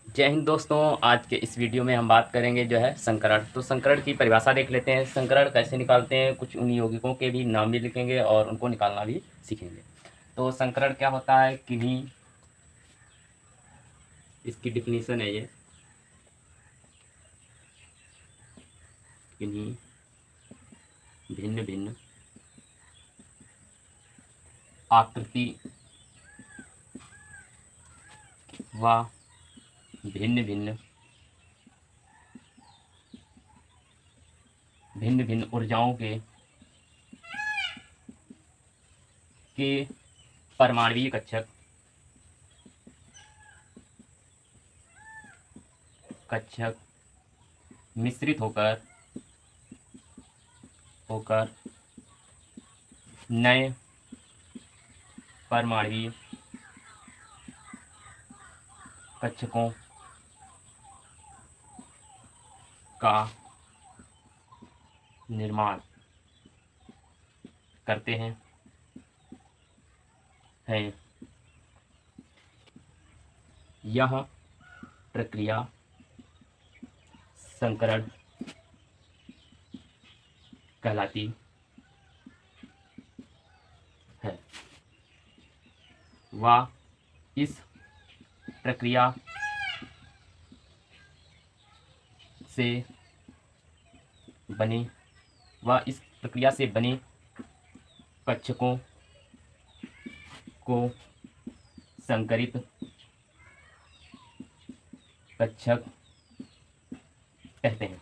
जय हिंद दोस्तों। आज के इस वीडियो में हम बात करेंगे जो है संकरण। तो संकरण की परिभाषा देख लेते हैं। संकरण कैसे निकालते हैं, कुछ उन यौगिकों के भी नाम भी लिखेंगे और उनको निकालना भी सीखेंगे। तो संकरण क्या होता है, किन्हीं, इसकी डिफिनीशन है ये, किन्हीं भिन्न भिन्न आकृति व भिन्न भिन्न भिन्न भिन्न ऊर्जाओं के परमाणुीय कक्षक मिश्रित होकर नए परमाणुीय कक्षकों का निर्माण करते हैं यह प्रक्रिया संकरण कहलाती है व इस प्रक्रिया से बने कक्षकों को संकरित कक्षक कहते हैं।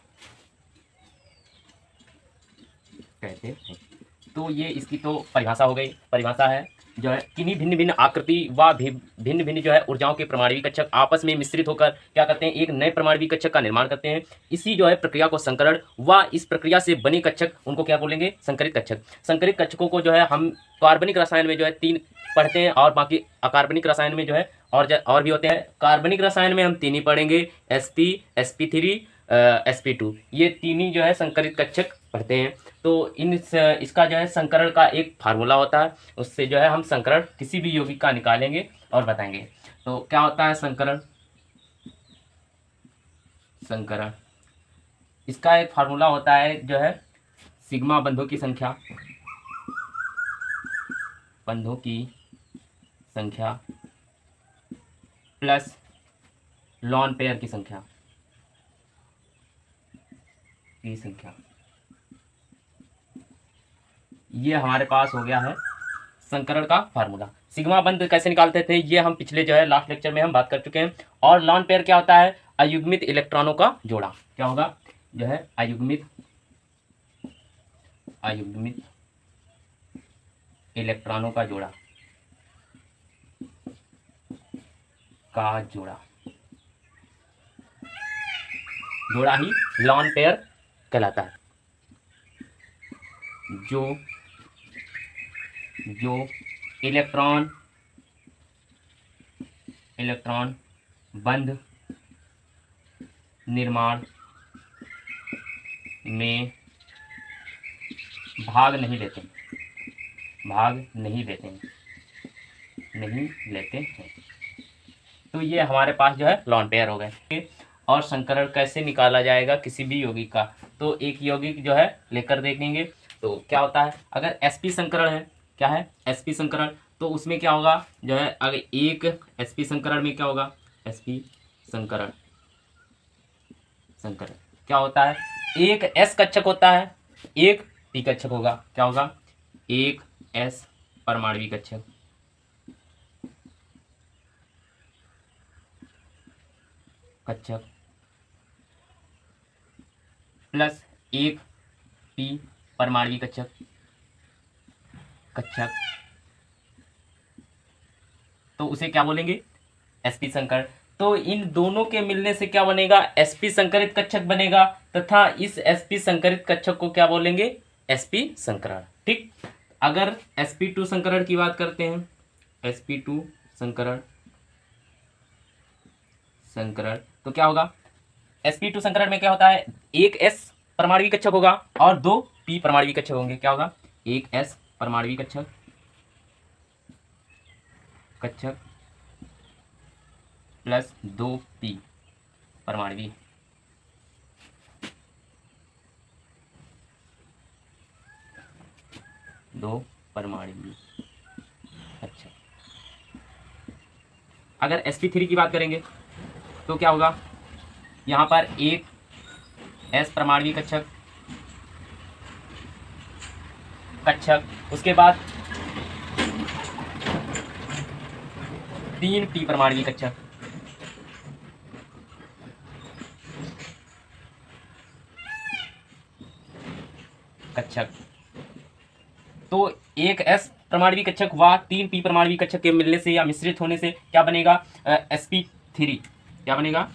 तो ये इसकी तो परिभाषा हो गई। परिभाषा है जो है किन्हीं भिन्न भिन्न आकृति व भिन्न भिन्न जो है ऊर्जाओं के परमाणुीय कक्षक आपस में मिश्रित होकर क्या करते हैं, एक नए परमाणुीय कक्षक का निर्माण करते हैं। इसी जो है प्रक्रिया को संकरण व इस प्रक्रिया से बने कक्षक, उनको क्या बोलेंगे, संकरित कक्षक। संकरित कक्षकों को जो है हम कार्बनिक रसायन में जो है 3 पढ़ते हैं और बाकी अकार्बनिक रसायन में जो है और भी होते हैं। कार्बनिक रसायन में हम 3 ही पढ़ेंगे, sp sp3 sp2, ये 3 ही जो है संकरित कक्षक पढ़ते हैं। तो इसका जो है संकरण का एक फार्मूला होता है, उससे जो है हम संकरण किसी भी यौगिक का निकालेंगे और बताएंगे। तो क्या होता है संकरण, इसका एक फार्मूला होता है जो है सिग्मा बंधों की संख्या प्लस लॉन पेयर की संख्या ये हमारे पास हो गया है संकरण का फार्मूला। सिग्मा बंध कैसे निकालते थे ये हम पिछले जो है लास्ट लेक्चर में हम बात कर चुके हैं। और लॉन पेयर क्या होता है, अयुग्मित इलेक्ट्रॉनों का जोड़ा। क्या होगा, जो है अयुग्मित इलेक्ट्रॉनों का जोड़ा ही लॉन पेयर कहलाता है। जो इलेक्ट्रॉन बंध निर्माण में भाग नहीं लेते हैं। तो ये हमारे पास जो है लॉन पेयर हो गए। और संकरण कैसे निकाला जाएगा किसी भी यौगिक का, तो एक यौगिक जो है लेकर देखेंगे। तो क्या होता है, अगर sp संकरण है, क्या है sp संकरण, तो उसमें क्या होगा, जो है अगर एक sp संकरण में क्या होगा, sp संकरण क्या होता है, एक s कक्षक होता है, एक p कक्षक होगा। क्या होगा, एक s परमाणुीय कक्षक प्लस एक p परमाणुीय कक्षक तो उसे क्या बोलेंगे, sp संकरण। तो इन दोनों के मिलने से क्या बनेगा, sp संकरित कक्षक बनेगा, तथा इस sp संकरित कक्षक को क्या बोलेंगे, sp संकरण। ठीक, अगर sp2 संकरण की बात करते हैं, sp2 संकरण तो क्या होगा, sp2 संकरण में क्या होता है, एक s परमाणुीय कक्षक होगा और 2 p परमाणुीय कक्षक होंगे। क्या होगा, एक s परमाणुीय कक्षक प्लस 2p परमाणु, दो परमाणु। अच्छा, अगर sp3 की बात करेंगे तो क्या होगा, यहाँ पर एक s परमाणु कक्षक, उसके बाद 3 p परमाणु कक्षक। तो एक s परमाणु कक्षक व 3 p परमाणु कक्षक के मिलने से या मिश्रित होने से क्या बनेगा, sp3। क्या बनेगा,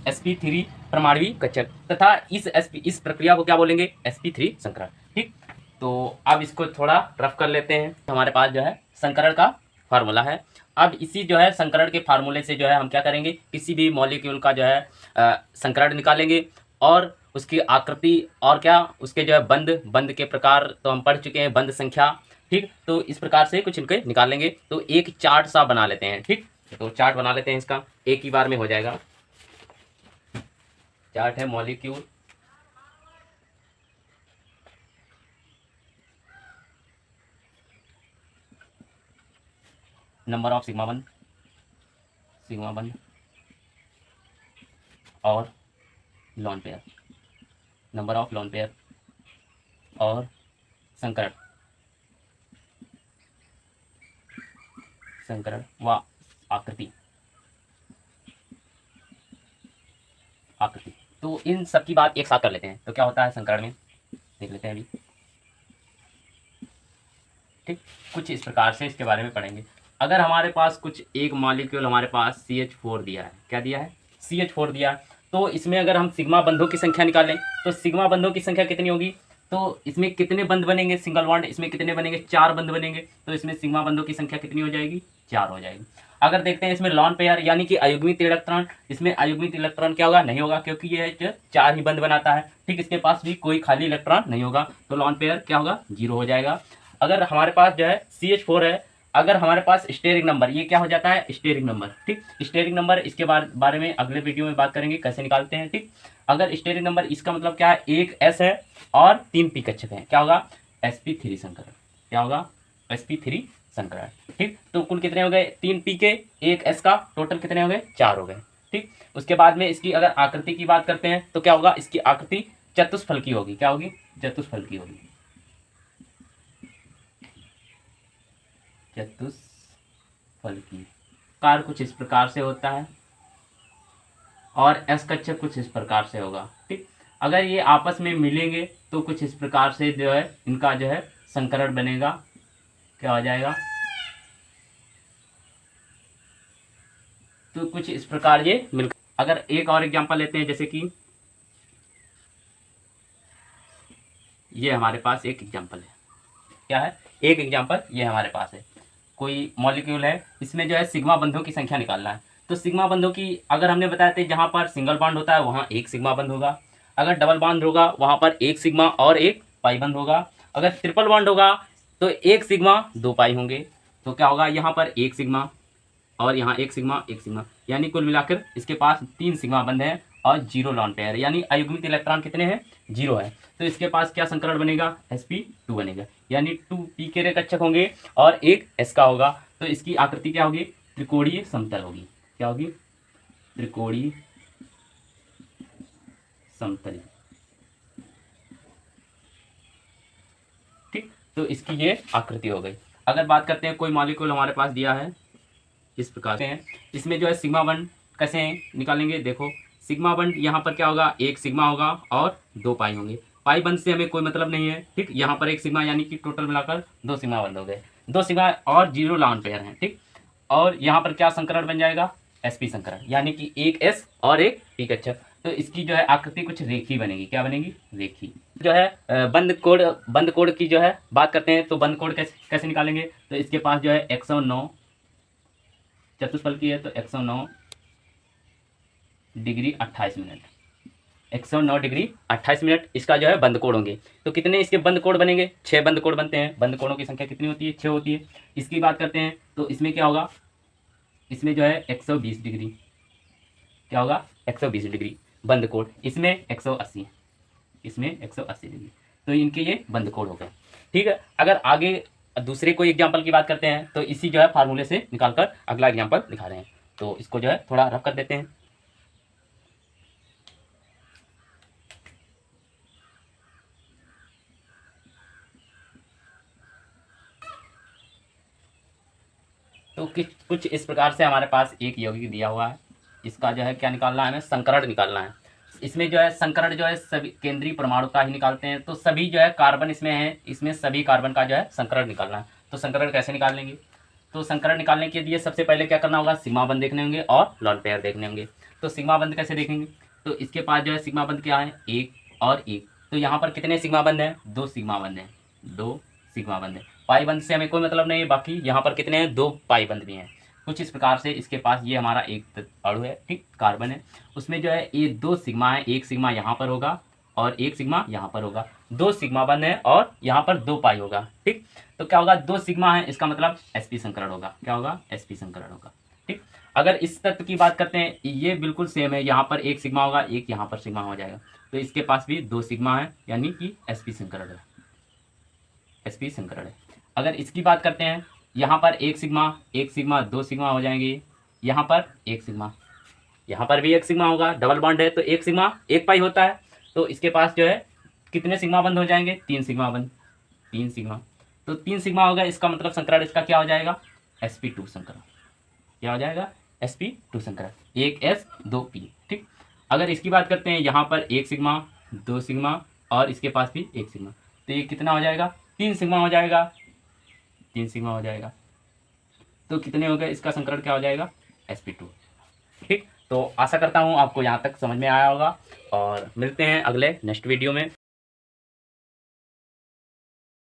sp3 परमाणु कक्षक, तथा इस प्रक्रिया को क्या बोलेंगे, sp3 संकरण। ठीक, तो अब इसको थोड़ा रफ कर लेते हैं। हमारे पास जो है संकरण का फार्मूला है। अब इसी जो है संकरण के फार्मूले से जो है हम क्या करेंगे, किसी भी मॉलिक्यूल का जो है संकरण निकालेंगे और उसकी आकृति और क्या उसके जो है बंध के प्रकार तो हम पढ़ चुके हैं, बंध संख्या। ठीक, तो इस प्रकार से कुछ इनके निकालेंगे। तो एक चार्ट सा बना लेते हैं। ठीक, तो चार्ट बना लेते हैं, इसका एक ही बार में हो जाएगा। चार्ट है मॉलिक्यूल, नंबर ऑफ सिग्मा बंध और lone pair, number of lone pair और संकरण व आकृति। तो इन सब की बात एक साथ कर लेते हैं। तो क्या होता है संकरण में, देख लेते हैं अभी। ठीक, कुछ इस प्रकार से इसके बारे में पढ़ेंगे। अगर हमारे पास कुछ एक मॉलिक्यूल हमारे पास CH4 दिया है, क्या दिया है, CH4 दिया है, तो इसमें अगर हम सिग्मा बंधों की संख्या निकालें तो सिग्मा बंधों की संख्या कितनी होगी, तो इसमें कितने बंध बनेंगे, सिंगल बॉन्ड इसमें कितने बनेंगे, 4 बंध बनेंगे। तो इसमें सिग्मा बंधों की संख्या कितनी हो जाएगी, 4 हो जाएगी। अगर देखते हैं इसमें लॉन पेयर यानी कि अयुग्मित इलेक्ट्रॉन, इसमें अयुग्मित इलेक्ट्रॉन क्या होगा, नहीं होगा, क्योंकि ये 4 ही बंध बनाता है। ठीक, इसके पास भी कोई खाली इलेक्ट्रॉन नहीं होगा, तो लॉन पेयर क्या होगा, 0 हो जाएगा। अगर हमारे पास जो है CH4 है, अगर हमारे पास स्टेरिक नंबर, ये क्या हो जाता है, स्टेरिक नंबर। ठीक, स्टेरिक नंबर इसके बारे में अगले वीडियो में बात करेंगे कैसे निकालते हैं। ठीक, अगर स्टेरिक नंबर इसका मतलब क्या है, एक S है और 3 p कक्षक है, क्या होगा, sp3 संकरण। क्या होगा, sp3 संकरण। ठीक, तो कुल कितने हो गए, 3 p के 1 S का, टोटल कितने हो गए, 4 हो गए। ठीक, उसके बाद में इसकी अगर आकृति की बात करते हैं तो क्या होगा, इसकी आकृति चतुष्फल की होगी। क्या होगी, चतुष्फल की होगी। चतुष्फल की कार कुछ इस प्रकार से होता है और S कक्षक कुछ इस प्रकार से होगा। ठीक, अगर ये आपस में मिलेंगे तो कुछ इस प्रकार से जो है इनका जो है संकरण बनेगा। क्या हो जाएगा, तो कुछ इस प्रकार ये मिल। अगर एक और एग्जांपल लेते हैं, जैसे कि ये हमारे पास एक एग्जांपल है, क्या है, एक एग्जांपल ये हमारे पास है। कोई मॉलिक्यूल है, इसमें जो है सिग्मा बंधों की संख्या निकालना है। तो सिग्मा बंधों की अगर हमने बताया थे, जहाँ पर सिंगल बॉन्ड होता है वहाँ एक सिग्मा बंध होगा, अगर डबल बॉन्ड होगा वहाँ पर एक सिग्मा और एक पाई बंध होगा, अगर ट्रिपल बॉन्ड होगा तो एक सिग्मा 2 पाई होंगे। तो क्या होगा, यहाँ पर एक सिग्मा और यहाँ एक सिग्मा, यानी कुल मिलाकर इसके पास 3 सिग्मा बंध है और 0 लॉन पेयर, यानी अयुग्मित इलेक्ट्रॉन कितने हैं, 0 है। तो इसके पास क्या संकरण बनेगा, sp2 बनेगा, यानी 2 p के कक्षक होंगे और एक s का होगा। तो इसकी आकृति क्या होगी, त्रिकोणीय समतल होगी। क्या होगी, त्रिकोणीय समतल। ठीक, तो इसकी ये आकृति हो गई। अगर बात करते हैं कोई मॉलिक्यूल हमारे पास दिया है इस प्रकार से, इसमें जो है सिग्मा बंध कैसे निकालेंगे, देखो सिग्मा बंध यहाँ पर क्या होगा, एक सिग्मा होगा और 2 पाई होंगे। पाई बंध से हमें कोई मतलब नहीं है। ठीक, यहाँ पर एक सिग्मा यानी कि टोटल मिलाकर 2 सिग्मा बंध हो गए, 2 सिग्मा और 0 लॉन पेयर हैं। ठीक, और यहाँ पर क्या संकरण बन जाएगा, sp संकरण, यानी कि एक S और एक p कक्षक। तो इसकी जो है आकृति कुछ रेखी बनेगी। क्या बनेगी, रेखी। जो है बंध कोण की जो है बात करते हैं, तो बंध कोण कैसे निकालेंगे, तो इसके पास जो है 109 चतुष्फल की है, तो 109 डिग्री 28 मिनट, 109 डिग्री 28 मिनट इसका जो है बंद कोण होंगे। तो कितने इसके बंद कोण बनेंगे, 6 बंद कोण बनते हैं। बंद कोणों की संख्या कितनी होती है, 6 होती है। इसकी बात करते हैं तो इसमें क्या होगा, इसमें जो है 120 डिग्री, क्या होगा, 120 डिग्री। बंद कोड, इसमें 180, इसमें 180 डिग्री, तो इनके ये बंद कोड हो गए। ठीक है, अगर आगे दूसरे कोई एग्जाम्पल की बात करते हैं तो इसी जो है फार्मूले से निकाल कर अगला एग्जाम्पल दिखा रहे हैं। तो इसको जो है थोड़ा रफ कर देते हैं। तो कुछ इस प्रकार से हमारे पास एक यौगिक दिया हुआ है, इसका जो है क्या निकालना है, हमें संकरण निकालना है। इसमें जो है संकरण जो है सभी केंद्रीय परमाणु का ही निकालते हैं, तो सभी जो है कार्बन इसमें है, इसमें सभी कार्बन का जो है संकरण निकालना है। तो संकरण कैसे निकाल लेंगे, तो संकरण निकालने के लिए सबसे पहले क्या करना होगा, सिग्मा बंध देखने होंगे और लॉन पेयर देखने होंगे। तो सिग्मा बंध कैसे देखेंगे, तो इसके पास जो है सिग्मा बंध क्या है, एक और एक, तो यहाँ पर कितने सिग्मा बंध हैं, 2 सिग्मा बंध हैं, 2 सिग्मा बंध है। पाई बंध से हमें कोई मतलब नहीं है, बाकी यहाँ पर कितने हैं, 2 पाई बंध भी हैं। कुछ इस प्रकार से इसके पास ये हमारा एक अणु है, ठीक, कार्बन है, उसमें जो है ये 2 सिग्मा है, एक सिग्मा यहाँ पर होगा और एक सिग्मा यहाँ पर होगा, 2 सिग्मा बंध है और यहाँ पर 2 पाई होगा। ठीक, तो क्या होगा, 2 सिग्मा है, इसका मतलब sp संकरण होगा, क्या होगा, sp संकरण होगा। ठीक, अगर इस तत्व की बात करते हैं, ये बिल्कुल सेम है, यहाँ पर एक सिग्मा होगा, एक यहाँ पर सिग्मा हो जाएगा, तो इसके पास भी 2 सिग्मा है, यानी कि sp संकरण है, sp संकरण है। अगर इसकी बात करते हैं, यहाँ पर एक सिग्मा 2 सिग्मा हो जाएंगे, यहाँ पर एक सिग्मा, यहाँ पर भी एक सिग्मा होगा, डबल बॉन्ड है तो एक सिग्मा एक पाई होता है, तो इसके पास जो है कितने सिग्मा बंद हो जाएंगे, 3 सिग्मा बंद, 3 सिग्मा, तो 3 सिग्मा होगा, इसका मतलब संकरण इसका क्या हो जाएगा, sp2 संकरण, क्या हो जाएगा, sp2 संकरण, एक s 2 p। ठीक, अगर इसकी बात करते हैं, यहाँ पर एक सिग्मा 2 सिग्मा और इसके पास भी एक सिग्मा, तो ये कितना हो जाएगा, 3 सिग्मा हो जाएगा, 3 सिग्मा हो जाएगा, तो कितने हो गए, इसका संकरण क्या हो जाएगा, sp2। ठीक, तो आशा करता हूँ आपको यहाँ तक समझ में आया होगा और मिलते हैं अगले नेक्स्ट वीडियो में।